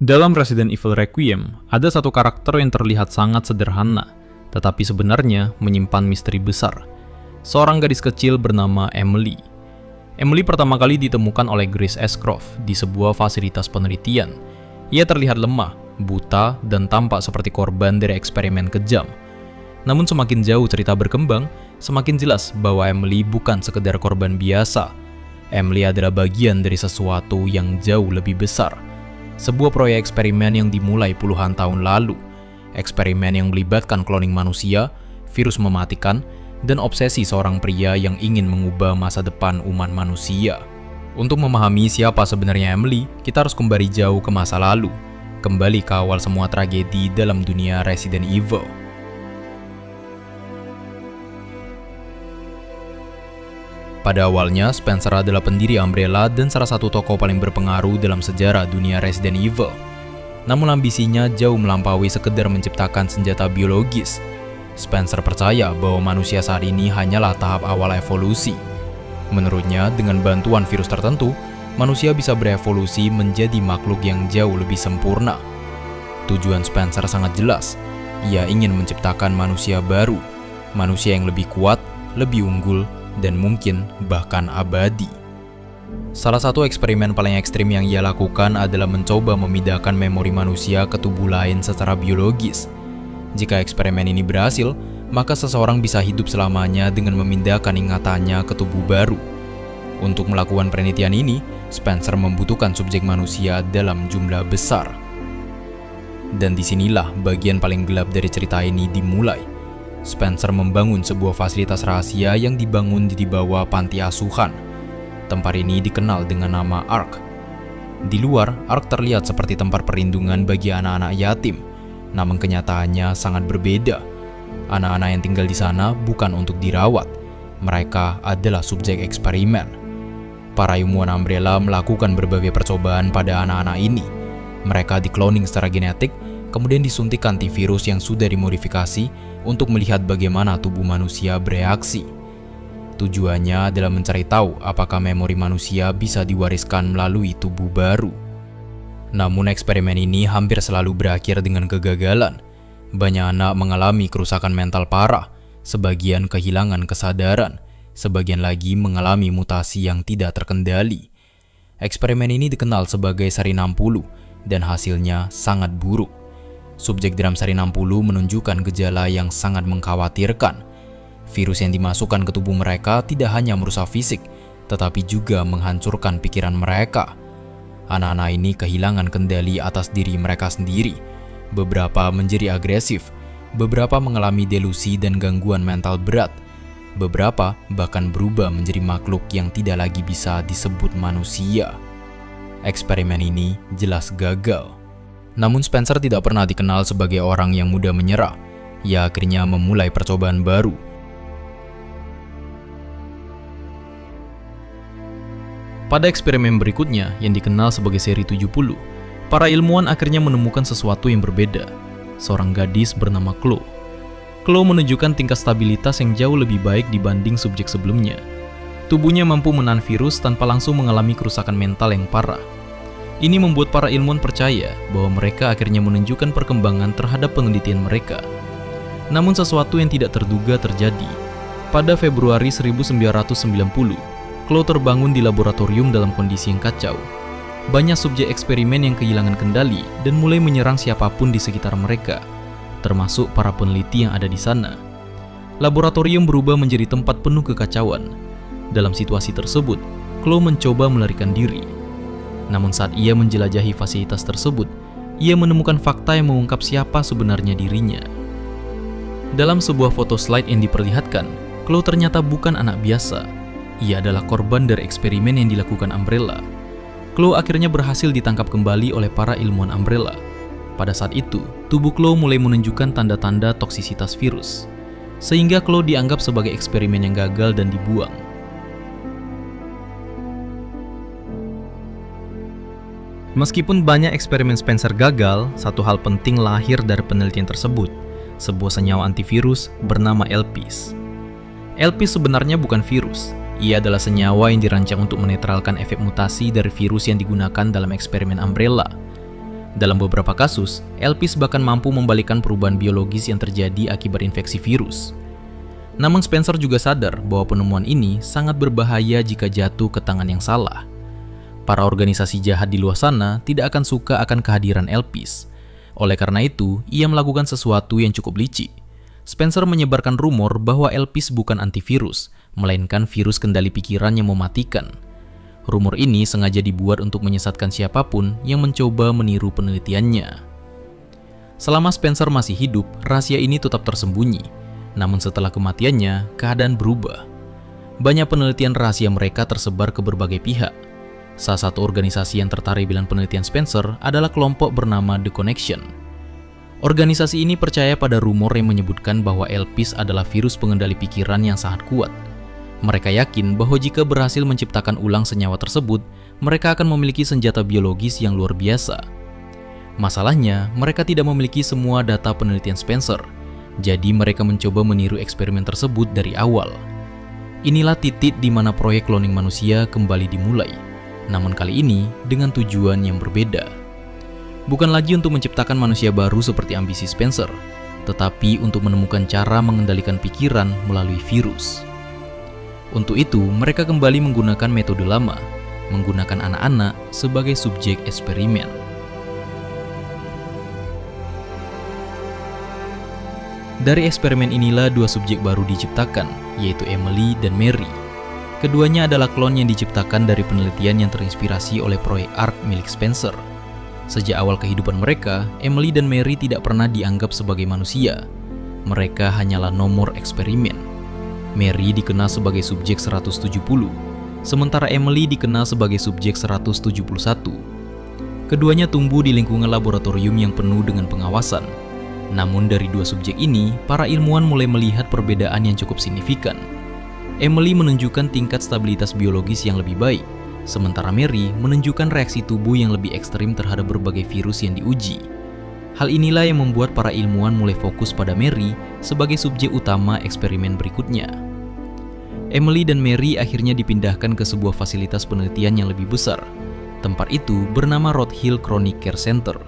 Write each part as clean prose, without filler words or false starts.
Dalam Resident Evil Requiem, ada satu karakter yang terlihat sangat sederhana, tetapi sebenarnya menyimpan misteri besar. Seorang gadis kecil bernama Emily. Emily pertama kali ditemukan oleh Grace Ashcroft di sebuah fasilitas penelitian. Ia terlihat lemah, buta, dan tampak seperti korban dari eksperimen kejam. Namun semakin jauh cerita berkembang, semakin jelas bahwa Emily bukan sekedar korban biasa. Emily adalah bagian dari sesuatu yang jauh lebih besar. Sebuah proyek eksperimen yang dimulai puluhan tahun lalu. Eksperimen yang melibatkan kloning manusia, virus mematikan, dan obsesi seorang pria yang ingin mengubah masa depan umat manusia. Untuk memahami siapa sebenarnya Emily, kita harus kembali jauh ke masa lalu. Kembali ke awal semua tragedi dalam dunia Resident Evil. Pada awalnya, Spencer adalah pendiri Umbrella dan salah satu tokoh paling berpengaruh dalam sejarah dunia Resident Evil. Namun ambisinya jauh melampaui sekedar menciptakan senjata biologis. Spencer percaya bahwa manusia saat ini hanyalah tahap awal evolusi. Menurutnya, dengan bantuan virus tertentu, manusia bisa berevolusi menjadi makhluk yang jauh lebih sempurna. Tujuan Spencer sangat jelas. Ia ingin menciptakan manusia baru, manusia yang lebih kuat, lebih unggul, dan mungkin bahkan abadi. Salah satu eksperimen paling ekstrim yang ia lakukan adalah mencoba memindahkan memori manusia ke tubuh lain secara biologis. Jika eksperimen ini berhasil, maka seseorang bisa hidup selamanya dengan memindahkan ingatannya ke tubuh baru. Untuk melakukan penelitian ini, Spencer membutuhkan subjek manusia dalam jumlah besar. Dan disinilah bagian paling gelap dari cerita ini dimulai. Spencer membangun sebuah fasilitas rahasia yang dibangun di bawah panti asuhan. Tempat ini dikenal dengan nama ARK. Di luar, ARK terlihat seperti tempat perlindungan bagi anak-anak yatim, namun kenyataannya sangat berbeda. Anak-anak yang tinggal di sana bukan untuk dirawat, mereka adalah subjek eksperimen. Para ilmuwan Umbrella melakukan berbagai percobaan pada anak-anak ini. Mereka dikloning secara genetik, kemudian disuntik antivirus yang sudah dimodifikasi untuk melihat bagaimana tubuh manusia bereaksi. Tujuannya adalah mencari tahu apakah memori manusia bisa diwariskan melalui tubuh baru. Namun eksperimen ini hampir selalu berakhir dengan kegagalan. Banyak anak mengalami kerusakan mental parah, sebagian kehilangan kesadaran, sebagian lagi mengalami mutasi yang tidak terkendali. Eksperimen ini dikenal sebagai seri 60 dan hasilnya sangat buruk. Subjek dalam seri 60 menunjukkan gejala yang sangat mengkhawatirkan. Virus yang dimasukkan ke tubuh mereka tidak hanya merusak fisik, tetapi juga menghancurkan pikiran mereka. Anak-anak ini kehilangan kendali atas diri mereka sendiri. Beberapa menjadi agresif, beberapa mengalami delusi dan gangguan mental berat. Beberapa bahkan berubah menjadi makhluk yang tidak lagi bisa disebut manusia. Eksperimen ini jelas gagal. Namun Spencer tidak pernah dikenal sebagai orang yang mudah menyerah. Ia akhirnya memulai percobaan baru. Pada eksperimen berikutnya yang dikenal sebagai seri 70, para ilmuwan akhirnya menemukan sesuatu yang berbeda. Seorang gadis bernama Chloe. Chloe menunjukkan tingkat stabilitas yang jauh lebih baik dibanding subjek sebelumnya. Tubuhnya mampu menahan virus tanpa langsung mengalami kerusakan mental yang parah. Ini membuat para ilmuwan percaya bahwa mereka akhirnya menunjukkan perkembangan terhadap penelitian mereka. Namun sesuatu yang tidak terduga terjadi. Pada Februari 1990, Chloe terbangun di laboratorium dalam kondisi yang kacau. Banyak subjek eksperimen yang kehilangan kendali dan mulai menyerang siapapun di sekitar mereka, termasuk para peneliti yang ada di sana. Laboratorium berubah menjadi tempat penuh kekacauan. Dalam situasi tersebut, Chloe mencoba melarikan diri. Namun saat ia menjelajahi fasilitas tersebut, ia menemukan fakta yang mengungkap siapa sebenarnya dirinya. Dalam sebuah foto slide yang diperlihatkan, Chloe ternyata bukan anak biasa. Ia adalah korban dari eksperimen yang dilakukan Umbrella. Chloe akhirnya berhasil ditangkap kembali oleh para ilmuwan Umbrella. Pada saat itu, tubuh Chloe mulai menunjukkan tanda-tanda toksisitas virus, sehingga Chloe dianggap sebagai eksperimen yang gagal dan dibuang. Meskipun banyak eksperimen Spencer gagal, satu hal penting lahir dari penelitian tersebut, sebuah senyawa antivirus bernama LPS. LPS sebenarnya bukan virus, ia adalah senyawa yang dirancang untuk menetralkan efek mutasi dari virus yang digunakan dalam eksperimen Umbrella. Dalam beberapa kasus, Elpis bahkan mampu membalikkan perubahan biologis yang terjadi akibat infeksi virus. Namun Spencer juga sadar bahwa penemuan ini sangat berbahaya jika jatuh ke tangan yang salah. Para organisasi jahat di luar sana tidak akan suka akan kehadiran Elpis. Oleh karena itu, ia melakukan sesuatu yang cukup licik. Spencer menyebarkan rumor bahwa Elpis bukan antivirus, melainkan virus kendali pikiran yang mematikan. Rumor ini sengaja dibuat untuk menyesatkan siapapun yang mencoba meniru penelitiannya. Selama Spencer masih hidup, rahasia ini tetap tersembunyi. Namun setelah kematiannya, keadaan berubah. Banyak penelitian rahasia mereka tersebar ke berbagai pihak. Salah satu organisasi yang tertarik dengan penelitian Spencer adalah kelompok bernama The Connection. Organisasi ini percaya pada rumor yang menyebutkan bahwa Elpis adalah virus pengendali pikiran yang sangat kuat. Mereka yakin bahwa jika berhasil menciptakan ulang senyawa tersebut, mereka akan memiliki senjata biologis yang luar biasa. Masalahnya, mereka tidak memiliki semua data penelitian Spencer, jadi mereka mencoba meniru eksperimen tersebut dari awal. Inilah titik di mana proyek kloning manusia kembali dimulai, namun kali ini dengan tujuan yang berbeda. Bukan lagi untuk menciptakan manusia baru seperti ambisi Spencer, tetapi untuk menemukan cara mengendalikan pikiran melalui virus. Untuk itu, mereka kembali menggunakan metode lama, menggunakan anak-anak sebagai subjek eksperimen. Dari eksperimen inilah dua subjek baru diciptakan, yaitu Emily dan Mary. Keduanya adalah klon yang diciptakan dari penelitian yang terinspirasi oleh proyek ARK milik Spencer. Sejak awal kehidupan mereka, Emily dan Mary tidak pernah dianggap sebagai manusia. Mereka hanyalah nomor eksperimen. Mary dikenal sebagai subjek 170, sementara Emily dikenal sebagai subjek 171. Keduanya tumbuh di lingkungan laboratorium yang penuh dengan pengawasan. Namun dari dua subjek ini, para ilmuwan mulai melihat perbedaan yang cukup signifikan. Emily menunjukkan tingkat stabilitas biologis yang lebih baik, sementara Mary menunjukkan reaksi tubuh yang lebih ekstrim terhadap berbagai virus yang diuji. Hal inilah yang membuat para ilmuwan mulai fokus pada Mary sebagai subjek utama eksperimen berikutnya. Emily dan Mary akhirnya dipindahkan ke sebuah fasilitas penelitian yang lebih besar. Tempat itu bernama Rose Hill Chronic Care Center.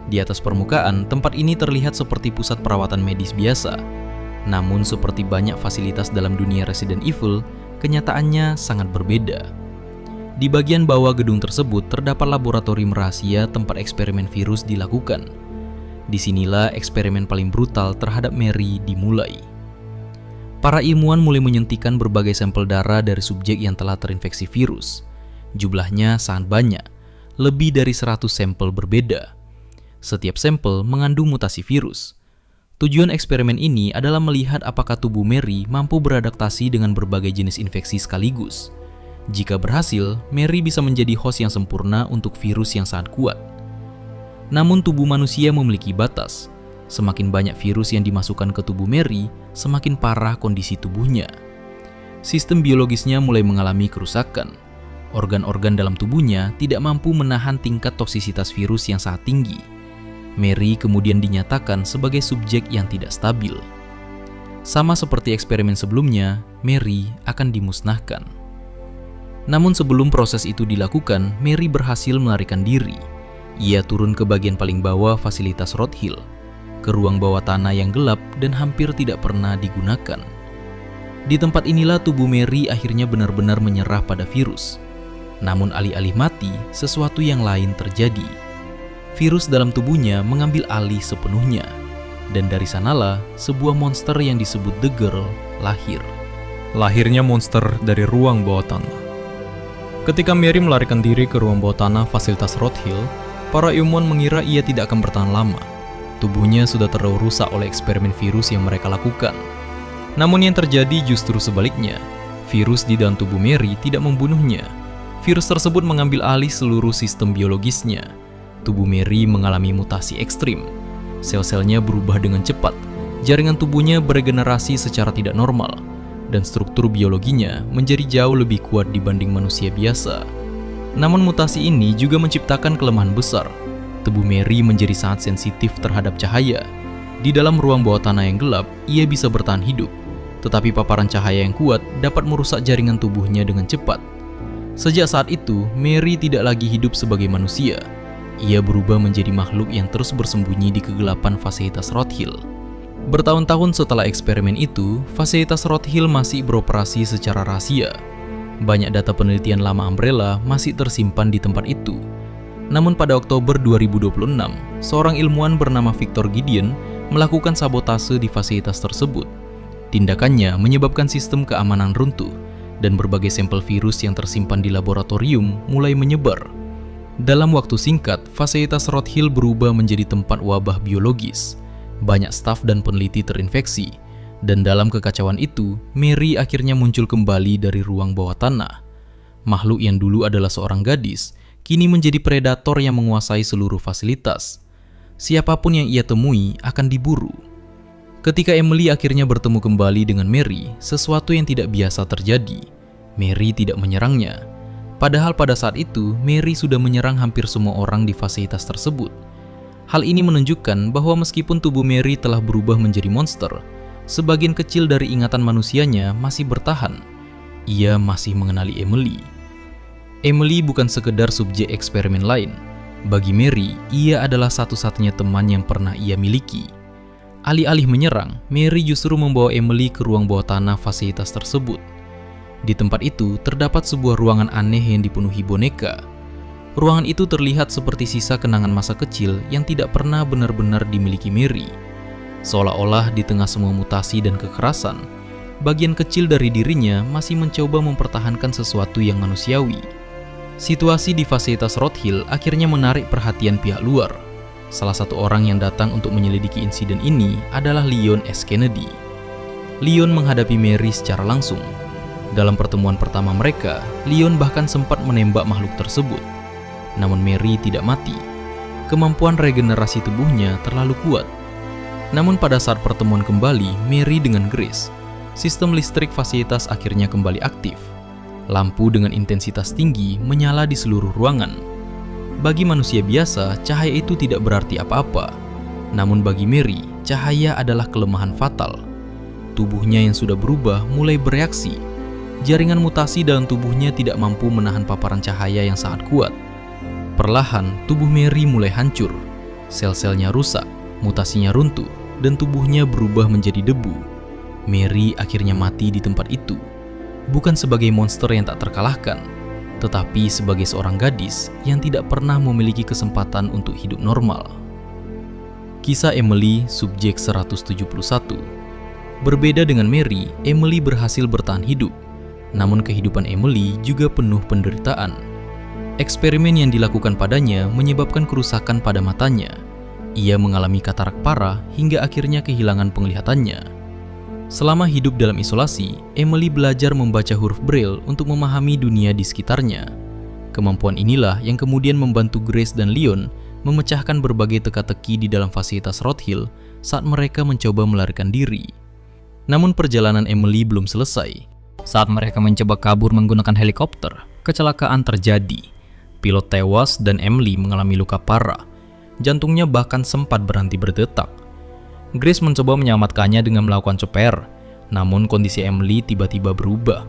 Di atas permukaan, tempat ini terlihat seperti pusat perawatan medis biasa. Namun seperti banyak fasilitas dalam dunia Resident Evil, kenyataannya sangat berbeda. Di bagian bawah gedung tersebut terdapat laboratorium rahasia tempat eksperimen virus dilakukan. Disinilah eksperimen paling brutal terhadap Mary dimulai. Para ilmuwan mulai menyuntikkan berbagai sampel darah dari subjek yang telah terinfeksi virus. Jumlahnya sangat banyak, lebih dari 100 sampel berbeda. Setiap sampel mengandung mutasi virus. Tujuan eksperimen ini adalah melihat apakah tubuh Mary mampu beradaptasi dengan berbagai jenis infeksi sekaligus. Jika berhasil, Mary bisa menjadi host yang sempurna untuk virus yang sangat kuat. Namun tubuh manusia memiliki batas. Semakin banyak virus yang dimasukkan ke tubuh Mary, semakin parah kondisi tubuhnya. Sistem biologisnya mulai mengalami kerusakan. Organ-organ dalam tubuhnya tidak mampu menahan tingkat toksisitas virus yang sangat tinggi. Mary kemudian dinyatakan sebagai subjek yang tidak stabil. Sama seperti eksperimen sebelumnya, Mary akan dimusnahkan. Namun sebelum proses itu dilakukan, Mary berhasil melarikan diri. Ia turun ke bagian paling bawah fasilitas Rose Hill, ke ruang bawah tanah yang gelap dan hampir tidak pernah digunakan. Di tempat inilah tubuh Mary akhirnya benar-benar menyerah pada virus. Namun alih-alih mati, sesuatu yang lain terjadi. Virus dalam tubuhnya mengambil alih sepenuhnya. Dan dari sanalah sebuah monster yang disebut The Girl lahir. Lahirnya monster dari ruang bawah tanah. Ketika Mary melarikan diri ke ruang bawah tanah fasilitas Rose Hill, para ilmuwan mengira ia tidak akan bertahan lama. Tubuhnya sudah terlalu rusak oleh eksperimen virus yang mereka lakukan. Namun yang terjadi justru sebaliknya. Virus di dalam tubuh Mary tidak membunuhnya. Virus tersebut mengambil alih seluruh sistem biologisnya. Tubuh Mary mengalami mutasi ekstrim. Sel-selnya berubah dengan cepat. Jaringan tubuhnya beregenerasi secara tidak normal. Dan struktur biologinya menjadi jauh lebih kuat dibanding manusia biasa. Namun mutasi ini juga menciptakan kelemahan besar. Tubuh Mary menjadi sangat sensitif terhadap cahaya. Di dalam ruang bawah tanah yang gelap, ia bisa bertahan hidup. Tetapi paparan cahaya yang kuat dapat merusak jaringan tubuhnya dengan cepat. Sejak saat itu, Mary tidak lagi hidup sebagai manusia. ia berubah menjadi makhluk yang terus bersembunyi di kegelapan fasilitas Rothhill. Bertahun-tahun setelah eksperimen itu, fasilitas Rothhill masih beroperasi secara rahasia. Banyak data penelitian lama Umbrella masih tersimpan di tempat itu. Namun pada Oktober 2026, seorang ilmuwan bernama Victor Gideon melakukan sabotase di fasilitas tersebut. Tindakannya menyebabkan sistem keamanan runtuh, dan berbagai sampel virus yang tersimpan di laboratorium mulai menyebar. Dalam waktu singkat, fasilitas Rothhill berubah menjadi tempat wabah biologis. Banyak staf dan peneliti terinfeksi, dan dalam kekacauan itu, Mary akhirnya muncul kembali dari ruang bawah tanah. Makhluk yang dulu adalah seorang gadis, kini menjadi predator yang menguasai seluruh fasilitas. Siapapun yang ia temui akan diburu. Ketika Emily akhirnya bertemu kembali dengan Mary, sesuatu yang tidak biasa terjadi. Mary tidak menyerangnya. Padahal pada saat itu, Mary sudah menyerang hampir semua orang di fasilitas tersebut. Hal ini menunjukkan bahwa meskipun tubuh Mary telah berubah menjadi monster, sebagian kecil dari ingatan manusianya masih bertahan. Ia masih mengenali Emily. Emily bukan sekedar subjek eksperimen lain. Bagi Mary, ia adalah satu-satunya teman yang pernah ia miliki. Alih-alih menyerang, Mary justru membawa Emily ke ruang bawah tanah fasilitas tersebut. Di tempat itu, terdapat sebuah ruangan aneh yang dipenuhi boneka. Ruangan itu terlihat seperti sisa kenangan masa kecil yang tidak pernah benar-benar dimiliki Mary. Seolah-olah di tengah semua mutasi dan kekerasan, bagian kecil dari dirinya masih mencoba mempertahankan sesuatu yang manusiawi. Situasi di fasilitas Rothhill akhirnya menarik perhatian pihak luar. Salah satu orang yang datang untuk menyelidiki insiden ini adalah Leon S. Kennedy. Leon menghadapi Mary secara langsung. Dalam pertemuan pertama mereka, Leon bahkan sempat menembak makhluk tersebut. Namun Mary tidak mati. Kemampuan regenerasi tubuhnya terlalu kuat. Namun pada saat pertemuan kembali Mary dengan Grace, sistem listrik fasilitas akhirnya kembali aktif. Lampu dengan intensitas tinggi menyala di seluruh ruangan. Bagi manusia biasa, cahaya itu tidak berarti apa-apa. Namun bagi Mary, cahaya adalah kelemahan fatal. Tubuhnya yang sudah berubah mulai bereaksi. Jaringan mutasi dalam tubuhnya tidak mampu menahan paparan cahaya yang sangat kuat. Perlahan, tubuh Mary mulai hancur. Sel-selnya rusak, mutasinya runtuh, dan tubuhnya berubah menjadi debu. Mary akhirnya mati di tempat itu. Bukan sebagai monster yang tak terkalahkan, tetapi sebagai seorang gadis yang tidak pernah memiliki kesempatan untuk hidup normal. Kisah Emily, subjek 171. Berbeda dengan Mary, Emily berhasil bertahan hidup. Namun kehidupan Emily juga penuh penderitaan. Eksperimen yang dilakukan padanya menyebabkan kerusakan pada matanya. Ia mengalami katarak parah hingga akhirnya kehilangan penglihatannya. Selama hidup dalam isolasi, Emily belajar membaca huruf Braille untuk memahami dunia di sekitarnya. Kemampuan inilah yang kemudian membantu Grace dan Leon memecahkan berbagai teka-teki di dalam fasilitas Rothhill saat mereka mencoba melarikan diri. Namun perjalanan Emily belum selesai. Saat mereka mencoba kabur menggunakan helikopter, kecelakaan terjadi. Pilot tewas dan Emily mengalami luka parah. Jantungnya bahkan sempat berhenti berdetak. Grace mencoba menyelamatkannya dengan melakukan ceper, namun kondisi Emily tiba-tiba berubah.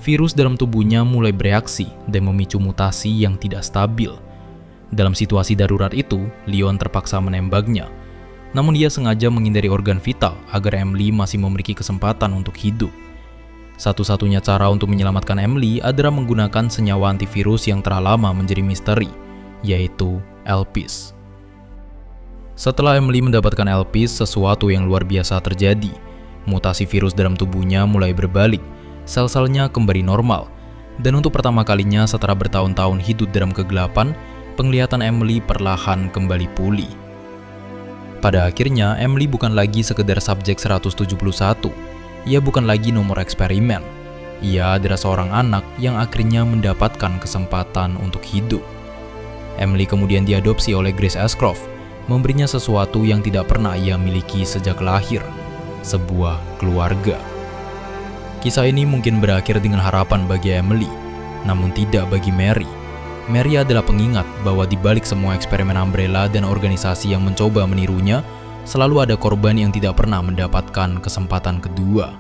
Virus dalam tubuhnya mulai bereaksi dan memicu mutasi yang tidak stabil. Dalam situasi darurat itu, Leon terpaksa menembaknya. Namun dia sengaja menghindari organ vital agar Emily masih memiliki kesempatan untuk hidup. Satu-satunya cara untuk menyelamatkan Emily adalah menggunakan senyawa antivirus yang telah lama menjadi misteri, yaitu Elpis. Setelah Emily mendapatkan Elpis, sesuatu yang luar biasa terjadi. Mutasi virus dalam tubuhnya mulai berbalik, sel-selnya kembali normal, dan untuk pertama kalinya setelah bertahun-tahun hidup dalam kegelapan, penglihatan Emily perlahan kembali pulih. Pada akhirnya, Emily bukan lagi sekedar subjek 171. Ia bukan lagi nomor eksperimen. Ia adalah seorang anak yang akhirnya mendapatkan kesempatan untuk hidup. Emily kemudian diadopsi oleh Grace Ashcroft, memberinya sesuatu yang tidak pernah ia miliki sejak lahir, sebuah keluarga. Kisah ini mungkin berakhir dengan harapan bagi Emily, namun tidak bagi Mary. Mary adalah pengingat bahwa di balik semua eksperimen Umbrella dan organisasi yang mencoba menirunya, selalu ada korban yang tidak pernah mendapatkan kesempatan kedua.